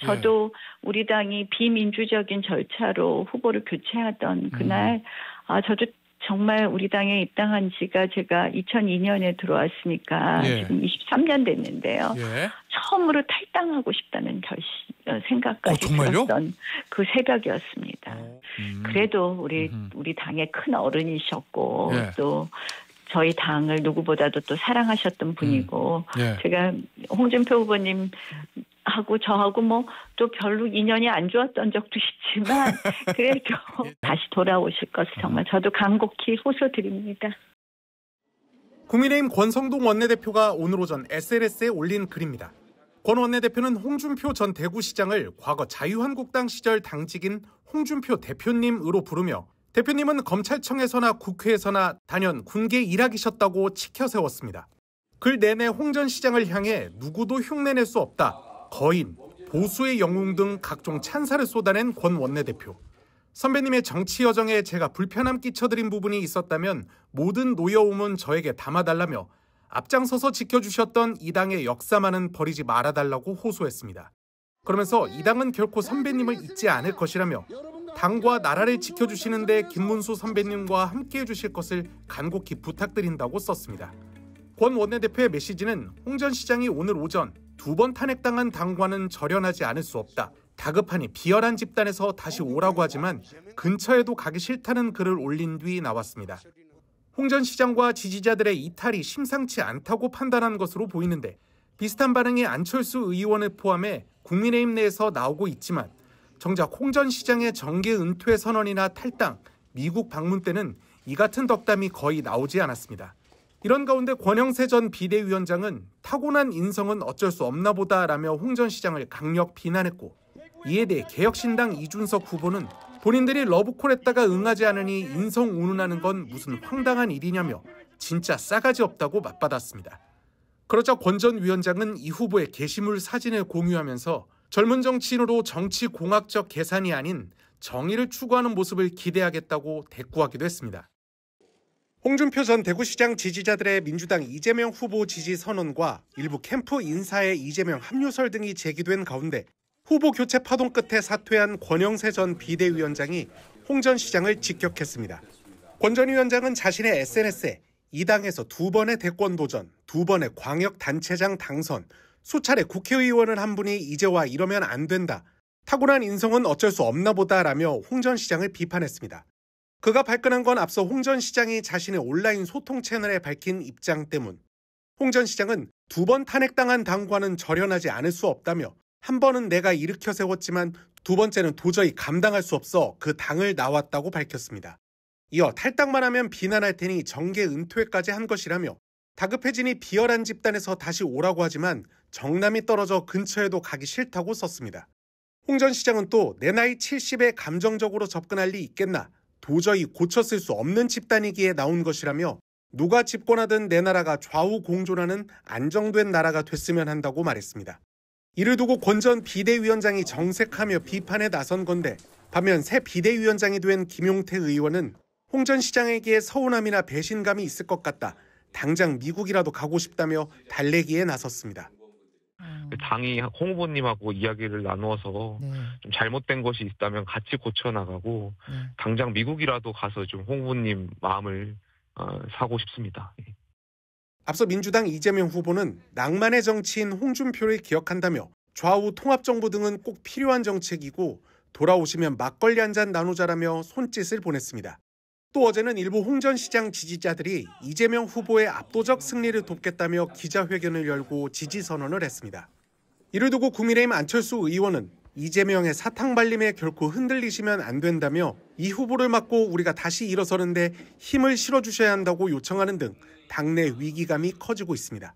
예. 저도 우리 당이 비민주적인 절차로 후보를 교체하던 그날 저도 정말 우리 당에 입당한 지가 제가 2002년에 들어왔으니까 예. 지금 23년 됐는데요. 예. 처음으로 탈당하고 싶다는 생각까지 정말요? 들었던 그 새벽이었습니다. 그래도 우리 당의 큰 어른이셨고 예. 또 저희 당을 누구보다도 또 사랑하셨던 분이고 예. 제가 홍준표 후보님 하고 저하고 뭐 또 별로 인연이 안 좋았던 적도 있지만 그래도 다시 돌아오실 것을 정말 저도 간곡히 호소드립니다. 국민의힘 권성동 원내대표가 오늘 오전 SNS에 올린 글입니다. 권 원내대표는 홍준표 전 대구시장을 과거 자유한국당 시절 당직인 홍준표 대표님으로 부르며 대표님은 검찰청에서나 국회에서나 단연 군계 일학이셨다고 치켜세웠습니다. 글 내내 홍 전 시장을 향해 누구도 흉내낼 수 없다, 거인, 보수의 영웅 등 각종 찬사를 쏟아낸 권 원내대표. 선배님의 정치 여정에 제가 불편함 끼쳐드린 부분이 있었다면 모든 노여움은 저에게 담아달라며 앞장서서 지켜주셨던 이 당의 역사만은 버리지 말아달라고 호소했습니다. 그러면서 이 당은 결코 선배님을 잊지 않을 것이라며 당과 나라를 지켜주시는데 김문수 선배님과 함께해 주실 것을 간곡히 부탁드린다고 썼습니다. 권 원내대표의 메시지는 홍 전 시장이 오늘 오전 2번 탄핵당한 당과는 절연하지 않을 수 없다. 다급하니 비열한 집단에서 다시 오라고 하지만 근처에도 가기 싫다는 글을 올린 뒤 나왔습니다. 홍 전 시장과 지지자들의 이탈이 심상치 않다고 판단한 것으로 보이는데 비슷한 반응이 안철수 의원을 포함해 국민의힘 내에서 나오고 있지만 정작 홍 전 시장의 정계 은퇴 선언이나 탈당, 미국 방문 때는 이 같은 덕담이 거의 나오지 않았습니다. 이런 가운데 권영세 전 비대위원장은 타고난 인성은 어쩔 수 없나 보다라며 홍 전 시장을 강력 비난했고 이에 대해 개혁신당 이준석 후보는 본인들이 러브콜했다가 응하지 않으니 인성 운운하는 건 무슨 황당한 일이냐며 진짜 싸가지 없다고 맞받았습니다. 그러자 권 전 위원장은 이 후보의 게시물 사진을 공유하면서 젊은 정치인으로 정치 공학적 계산이 아닌 정의를 추구하는 모습을 기대하겠다고 대꾸하기도 했습니다. 홍준표 전 대구시장 지지자들의 민주당 이재명 후보 지지 선언과 일부 캠프 인사의 이재명 합류설 등이 제기된 가운데 후보 교체 파동 끝에 사퇴한 권영세 전 비대위원장이 홍 전 시장을 직격했습니다. 권 전 위원장은 자신의 SNS에 이 당에서 2번의 대권 도전, 2번의 광역단체장 당선, 수차례 국회의원을 한 분이 이제 와 이러면 안 된다. 타고난 인성은 어쩔 수 없나 보다라며 홍 전 시장을 비판했습니다. 그가 발끈한 건 앞서 홍 전 시장이 자신의 온라인 소통 채널에 밝힌 입장 때문. 홍 전 시장은 2번 탄핵당한 당과는 절연하지 않을 수 없다며 한 번은 내가 일으켜 세웠지만 2번째는 도저히 감당할 수 없어 그 당을 나왔다고 밝혔습니다. 이어 탈당만 하면 비난할 테니 정계 은퇴까지 한 것이라며 다급해지니 비열한 집단에서 다시 오라고 하지만 정남이 떨어져 근처에도 가기 싫다고 썼습니다. 홍 전 시장은 또 내 나이 70에 감정적으로 접근할 리 있겠나, 도저히 고쳤을 수 없는 집단이기에 나온 것이라며 누가 집권하든 내 나라가 좌우 공존하는 안정된 나라가 됐으면 한다고 말했습니다. 이를 두고 권 전 비대위원장이 정색하며 비판에 나선 건데 반면 새 비대위원장이 된 김용태 의원은 홍 전 시장에게 서운함이나 배신감이 있을 것 같다. 당장 미국이라도 가고 싶다며 달래기에 나섰습니다. 당이 홍 후보님하고 이야기를 나누어서 좀 잘못된 것이 있다면 같이 고쳐나가고 당장 미국이라도 가서 좀 홍 후보님 마음을 사고 싶습니다. 앞서 민주당 이재명 후보는 낭만의 정치인 홍준표를 기억한다며 좌우 통합정부 등은 꼭 필요한 정책이고 돌아오시면 막걸리 한 잔 나누자라며 손짓을 보냈습니다. 또 어제는 일부 홍 전 시장 지지자들이 이재명 후보의 압도적 승리를 돕겠다며 기자회견을 열고 지지 선언을 했습니다. 이를 두고 국민의힘 안철수 의원은 이재명의 사탕 발림에 결코 흔들리시면 안 된다며 이 후보를 막고 우리가 다시 일어서는데 힘을 실어주셔야 한다고 요청하는 등 당내 위기감이 커지고 있습니다.